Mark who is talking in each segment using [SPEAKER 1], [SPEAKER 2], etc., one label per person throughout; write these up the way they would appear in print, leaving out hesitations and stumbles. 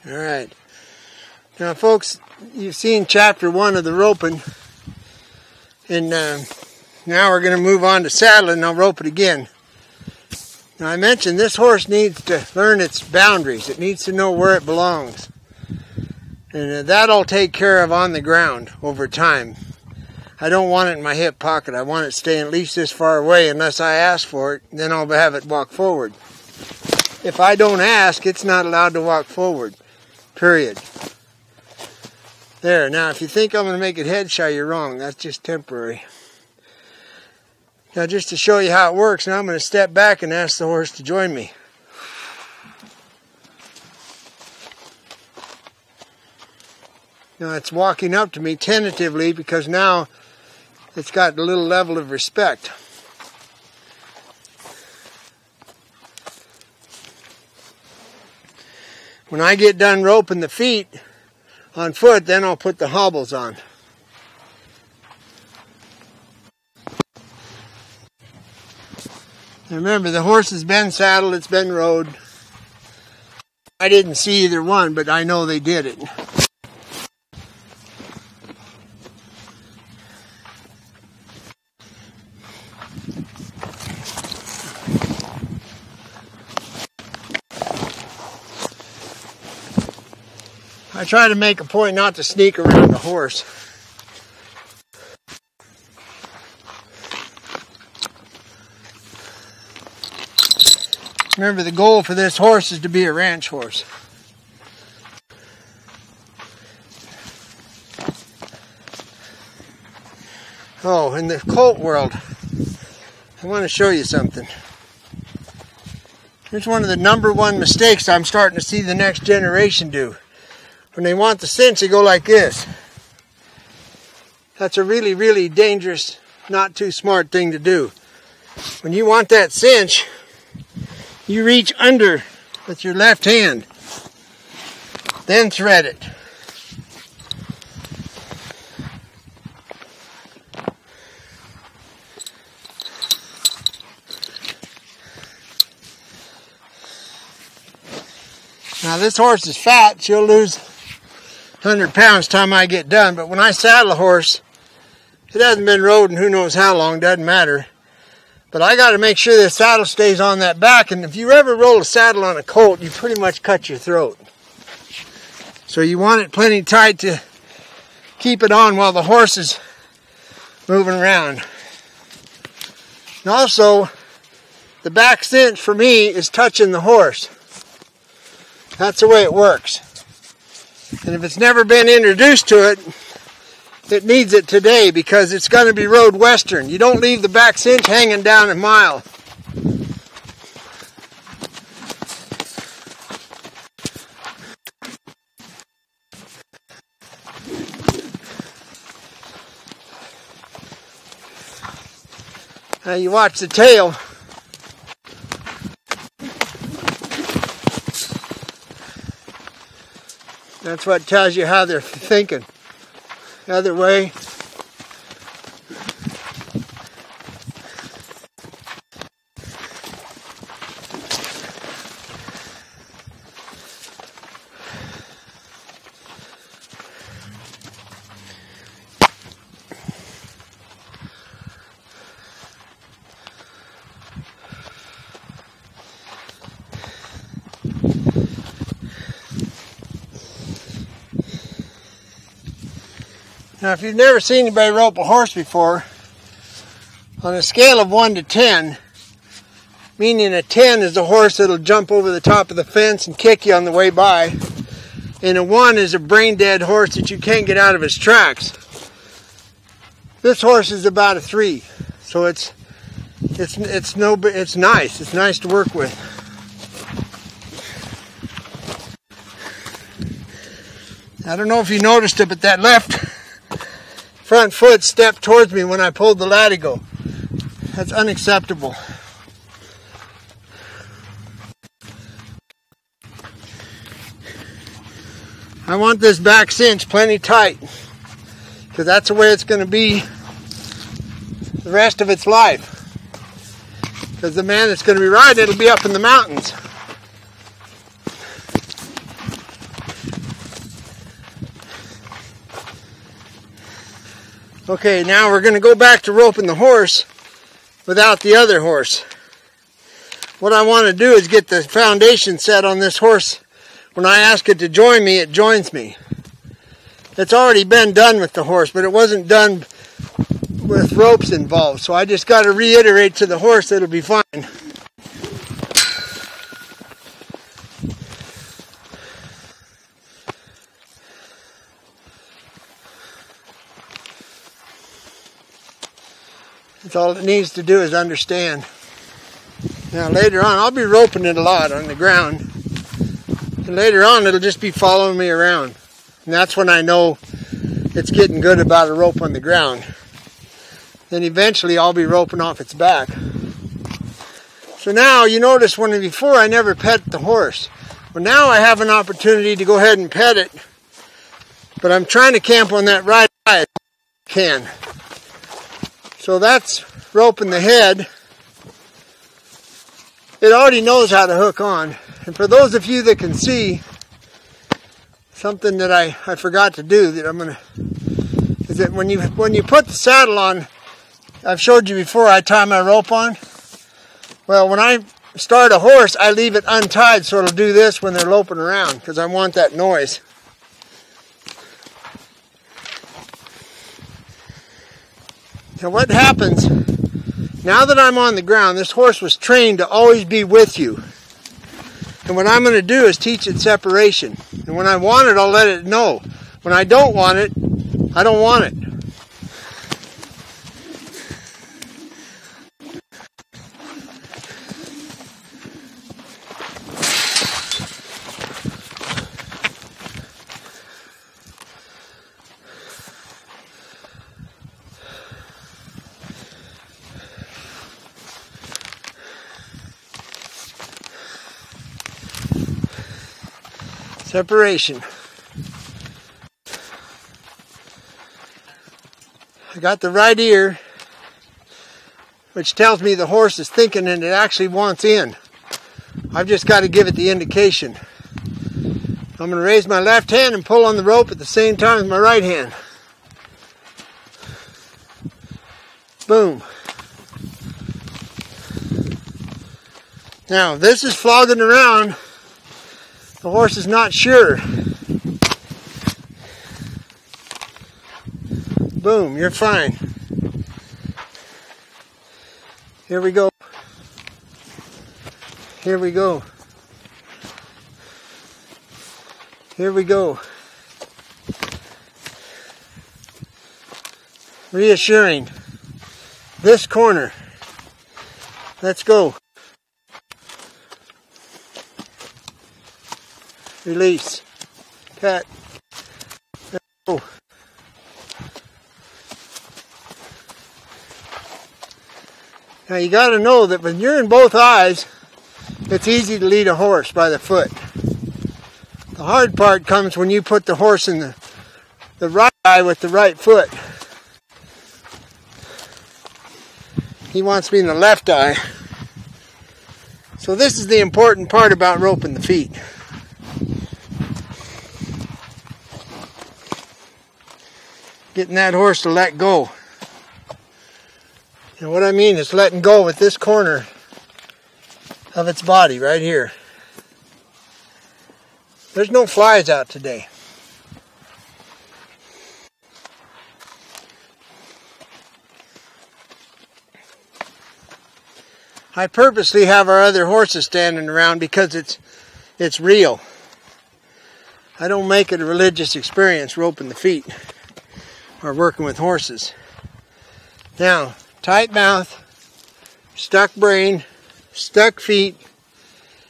[SPEAKER 1] Alright. Now folks, you've seen chapter 1 of the roping. And now we're going to move on to saddling and I'll rope it again. Now I mentioned this horse needs to learn its boundaries. It needs to know where it belongs. And that'll take care of on the ground over time. I don't want it in my hip pocket. I want it staying at least this far away unless I ask for it. Then I'll have it walk forward. If I don't ask, it's not allowed to walk forward. Period. There. Now, if you think I'm going to make it head shy, you're wrong. That's just temporary. Now, just to show you how it works, now I'm going to step back and ask the horse to join me. Now, it's walking up to me tentatively because now it's got a little level of respect. When I get done roping the feet on foot, then I'll put the hobbles on. Now remember, the horse has been saddled, it's been rode. I didn't see either one, but I know they did it. I try to make a point not to sneak around the horse. Remember, the goal for this horse is to be a ranch horse. Oh, in the colt world, I want to show you something. Here's one of the #1 mistakes I'm starting to see the next generation do. When they want the cinch, they go like this. That's a really, really dangerous, not too smart thing to do. When you want that cinch, you reach under with your left hand, then thread it. Now this horse is fat, she'll lose 100 pounds time I get done, but when I saddle a horse, it hasn't been rode in who knows how long, doesn't matter. But I got to make sure the saddle stays on that back, and if you ever roll a saddle on a colt, you pretty much cut your throat. So you want it plenty tight to keep it on while the horse is moving around. And also, the back cinch for me is touching the horse. That's the way it works. And if it's never been introduced to it, it needs it today because it's going to be rode western. You don't leave the back cinch hanging down a mile. Now you watch the tail. That's what tells you how they're thinking. The other way. Now, if you've never seen anybody rope a horse before, on a scale of 1 to 10, meaning a 10 is a horse that'll jump over the top of the fence and kick you on the way by, and a 1 is a brain-dead horse that you can't get out of his tracks. This horse is about a 3, so it's nice. It's nice to work with. I don't know if you noticed it, but that left front foot stepped towards me when I pulled the latigo. That's unacceptable. I want this back cinch plenty tight because that's the way it's going to be the rest of its life. Because the man that's going to be riding it will be up in the mountains. Okay, now we're going to go back to roping the horse without the other horse. What I want to do is get the foundation set on this horse. When I ask it to join me, it joins me. It's already been done with the horse, but it wasn't done with ropes involved. So I just got to reiterate to the horse that it'll be fine. That's all it needs to do is understand. Now later on, I'll be roping it a lot on the ground. And later on, it'll just be following me around. And that's when I know it's getting good about a rope on the ground. Then eventually I'll be roping off its back. So now you notice when before I never pet the horse. Well, now I have an opportunity to go ahead and pet it. But I'm trying to camp on that right eye as I can. So that's roping the head. It already knows how to hook on. And for those of you that can see, something that I forgot to do that I'm gonna is that when you put the saddle on, I've showed you before I tie my rope on. Well, when I start a horse, I leave it untied so it'll do this when they're loping around because I want that noise. Now what happens, now that I'm on the ground, this horse was trained to always be with you. And what I'm going to do is teach it separation. And when I want it, I'll let it know. When I don't want it, I don't want it. Separation. I got the right ear, which tells me the horse is thinking and it actually wants in. I've just got to give it the indication. I'm going to raise my left hand and pull on the rope at the same time as my right hand. Boom. Now, this is flogging around. The horse is not sure. Boom, you're fine. Here we go. Here we go. Here we go. Reassuring. This corner. Let's go. Release. Pet. Let's go. Now you got to know that when you're in both eyes, it's easy to lead a horse by the foot. The hard part comes when you put the horse in the right eye with the right foot. He wants me in the left eye. So this is the important part about roping the feet. Getting that horse to let go. And what I mean is letting go with this corner of its body right here. There's no flies out today. I purposely have our other horses standing around because it's real. I don't make it a religious experience roping the feet or working with horses. Now, tight mouth, stuck brain, stuck feet.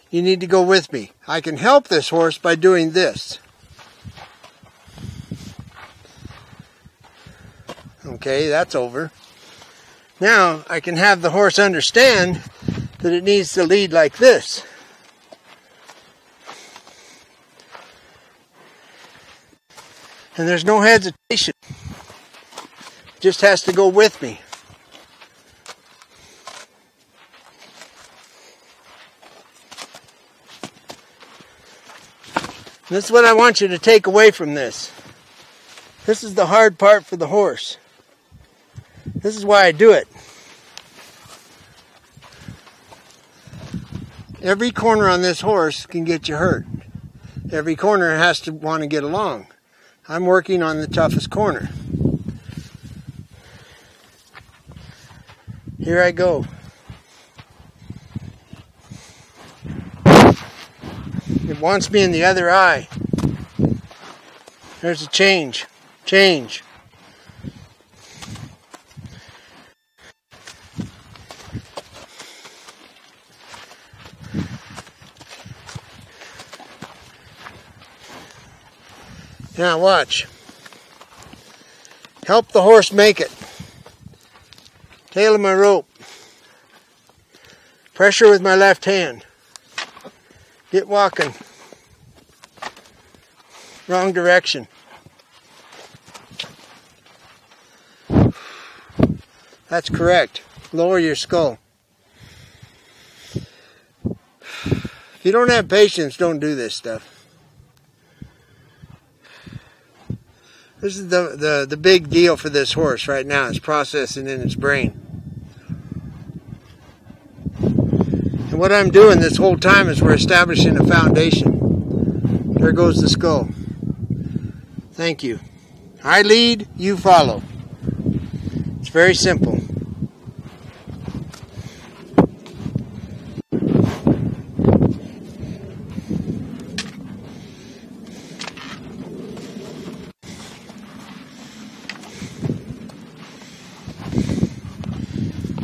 [SPEAKER 1] You need to go with me. I can help this horse by doing this. Okay, that's over. Now I can have the horse understand that it needs to lead like this. And there's no hesitation. It just has to go with me. This is what I want you to take away from this. This is the hard part for the horse. This is why I do it. Every corner on this horse can get you hurt. Every corner has to want to get along. I'm working on the toughest corner. Here I go. It wants me in the other eye. There's a change. Change. Now watch. Help the horse make it. Tail of my rope. Pressure with my left hand. Get walking. Wrong direction. That's correct. Lower your skull. If you don't have patience, don't do this stuff. This is the big deal for this horse right now. It's processing in its brain. And what I'm doing this whole time is we're establishing a foundation. There goes the skull. Thank you. I lead, you follow. It's very simple.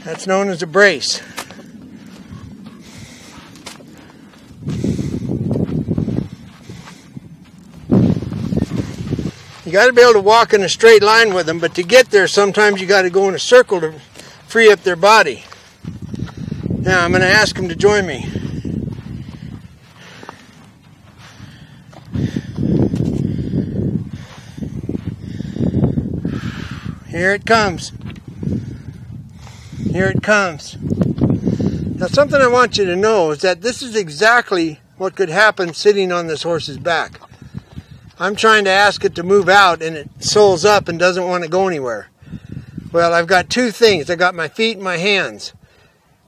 [SPEAKER 1] That's known as a brace. You got to be able to walk in a straight line with them, but to get there sometimes you got to go in a circle to free up their body. Now I'm going to ask them to join me. Here it comes. Here it comes. Now something I want you to know is that this is exactly what could happen sitting on this horse's back. I'm trying to ask it to move out and it soles up and doesn't want to go anywhere. Well, I've got two things. I got my feet and my hands.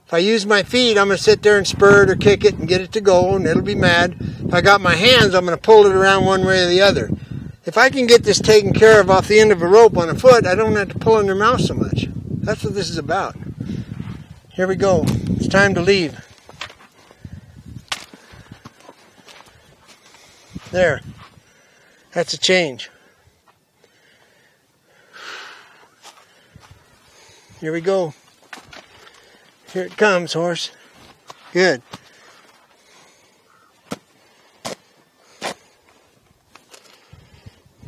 [SPEAKER 1] If I use my feet, I'm going to sit there and spur it or kick it and get it to go and it'll be mad. If I got my hands, I'm going to pull it around one way or the other. If I can get this taken care of off the end of a rope on a foot, I don't have to pull in their mouth so much. That's what this is about. Here we go. It's time to leave. There. That's a change. Here we go. Here it comes, horse. Good.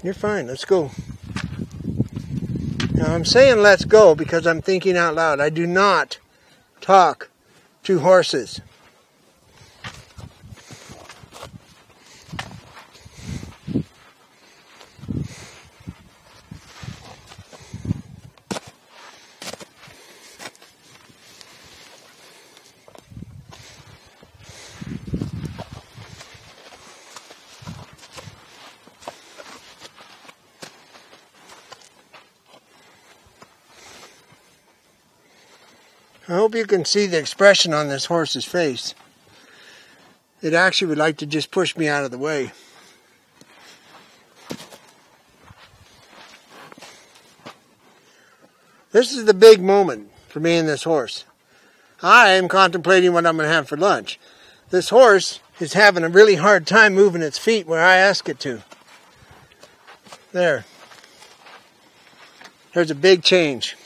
[SPEAKER 1] You're fine. Let's go. Now I'm saying let's go because I'm thinking out loud. I do not talk to horses. I hope you can see the expression on this horse's face. It actually would like to just push me out of the way. This is the big moment for me and this horse. I am contemplating what I'm going to have for lunch. This horse is having a really hard time moving its feet where I ask it to. There. There's a big change.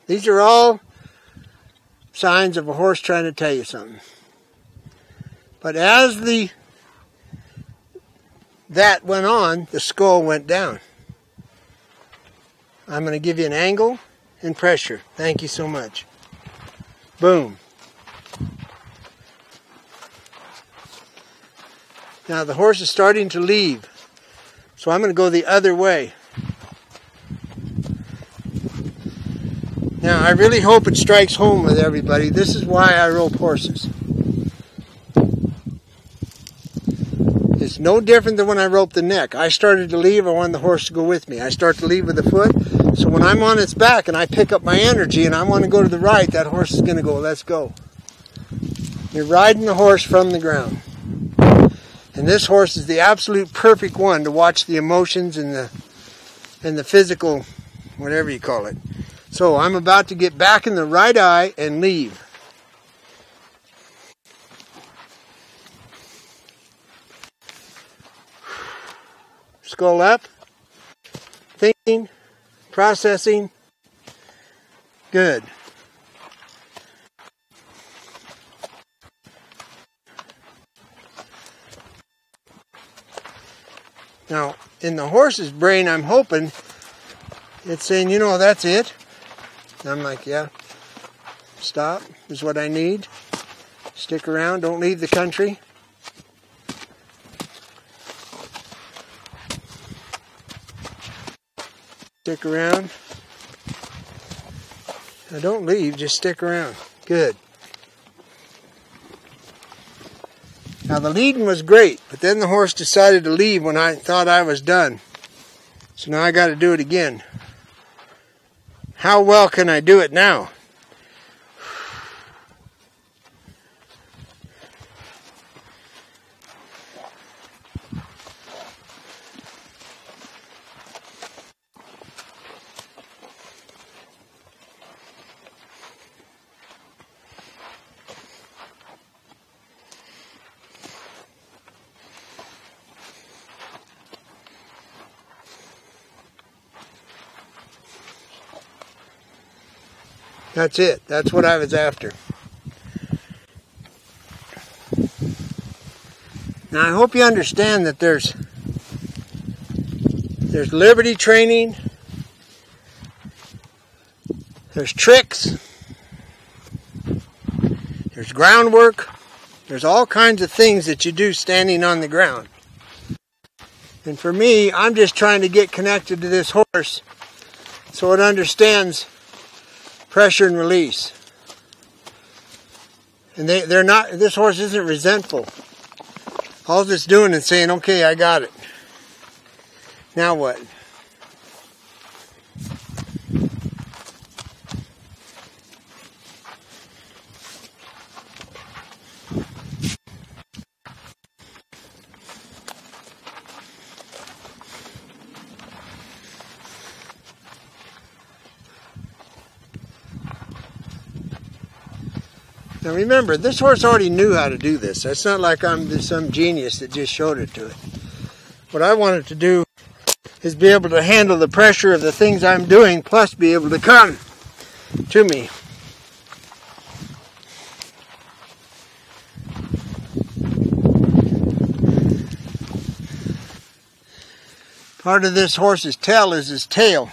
[SPEAKER 1] These are all signs of a horse trying to tell you something. But as that went on, the skull went down. I'm going to give you an angle and pressure. Thank you so much. Boom. Now the horse is starting to leave. So I'm going to go the other way. Now, I really hope it strikes home with everybody. This is why I rope horses. is no different than when I roped the neck. I started to leave, I wanted the horse to go with me. I start to leave with the foot, so when I'm on its back and I pick up my energy and I want to go to the right, that horse is going to go, let's go. You're riding the horse from the ground. And this horse is the absolute perfect one to watch the emotions and the physical, whatever you call it. So I'm about to get back in the right eye and leave. Skull up, thinking, processing, good. Now, in the horse's brain, I'm hoping it's saying, you know, that's it. And I'm like, yeah, stop is what I need. Stick around, don't leave the country. Stick around. Now don't leave, just stick around. Good. Now the leading was great, but then the horse decided to leave when I thought I was done. So now I got to do it again. How well can I do it now? That's it. That's what I was after. Now I hope you understand that there's liberty training, there's tricks, there's groundwork, there's all kinds of things that you do standing on the ground. And for me, I'm just trying to get connected to this horse so it understands pressure and release. And they're not, this horse isn't resentful. All it's doing is saying, okay, I got it. Now what? Now remember, this horse already knew how to do this. It's not like I'm some genius that just showed it to it. What I wanted to do is be able to handle the pressure of the things I'm doing, plus be able to come to me. Part of this horse's tail is his tail.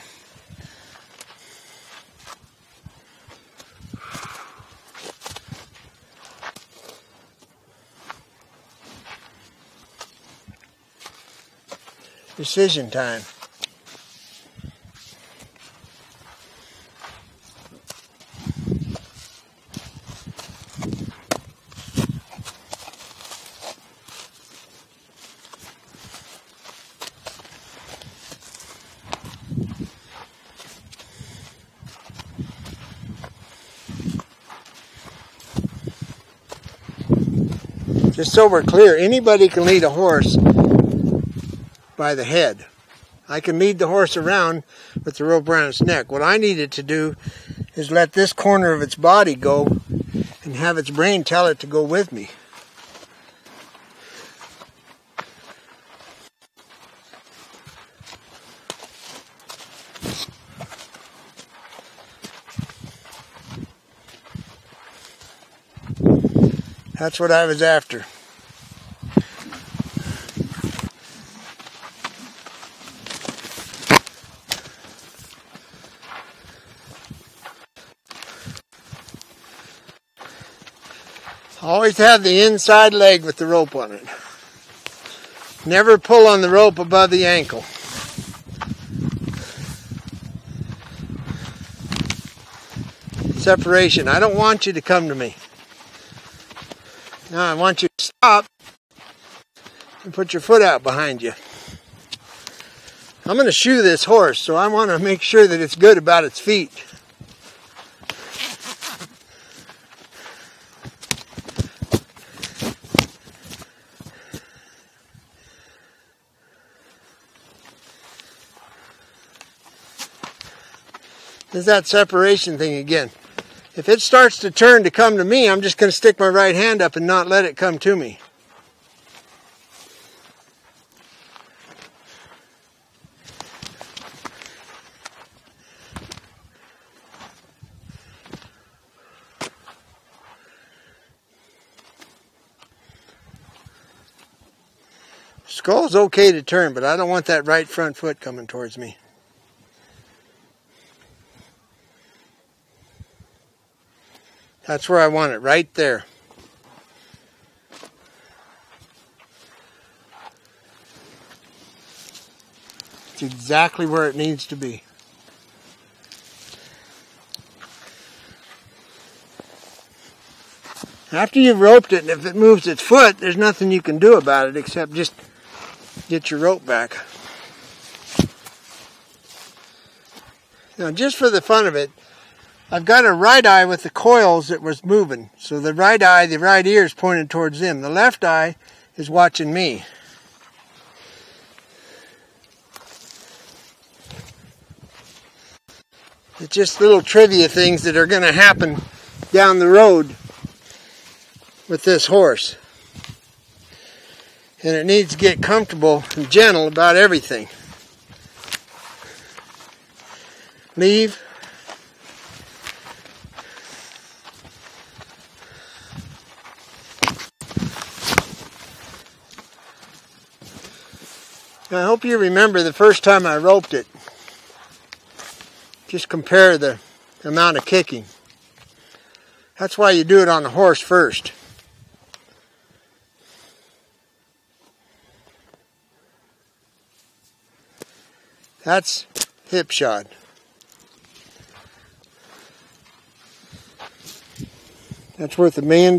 [SPEAKER 1] Decision time. Just so we're clear, anybody can lead a horse by the head. I can lead the horse around with the rope around its neck. What I needed to do is let this corner of its body go and have its brain tell it to go with me. That's what I was after. Always have the inside leg with the rope on it. Never pull on the rope above the ankle. Separation. I don't want you to come to me. Now I want you to stop and put your foot out behind you. I'm going to shoe this horse, so I want to make sure that it's good about its feet. There's that separation thing again. If it starts to turn to come to me, I'm just going to stick my right hand up and not let it come to me. Skull's okay to turn, but I don't want that right front foot coming towards me. That's where I want it, right there. It's exactly where it needs to be. After you've roped it, and if it moves its foot, there's nothing you can do about it except just get your rope back. Now, just for the fun of it, I've got a right eye with the coils that was moving. So the right eye, the right ear is pointed towards them. The left eye is watching me. It's just little trivia things that are going to happen down the road with this horse. And it needs to get comfortable and gentle about everything. Leave. Now, I hope you remember the first time I roped it. Just compare the amount of kicking. That's why you do it on the horse first. That's hip shod. That's worth $1 million.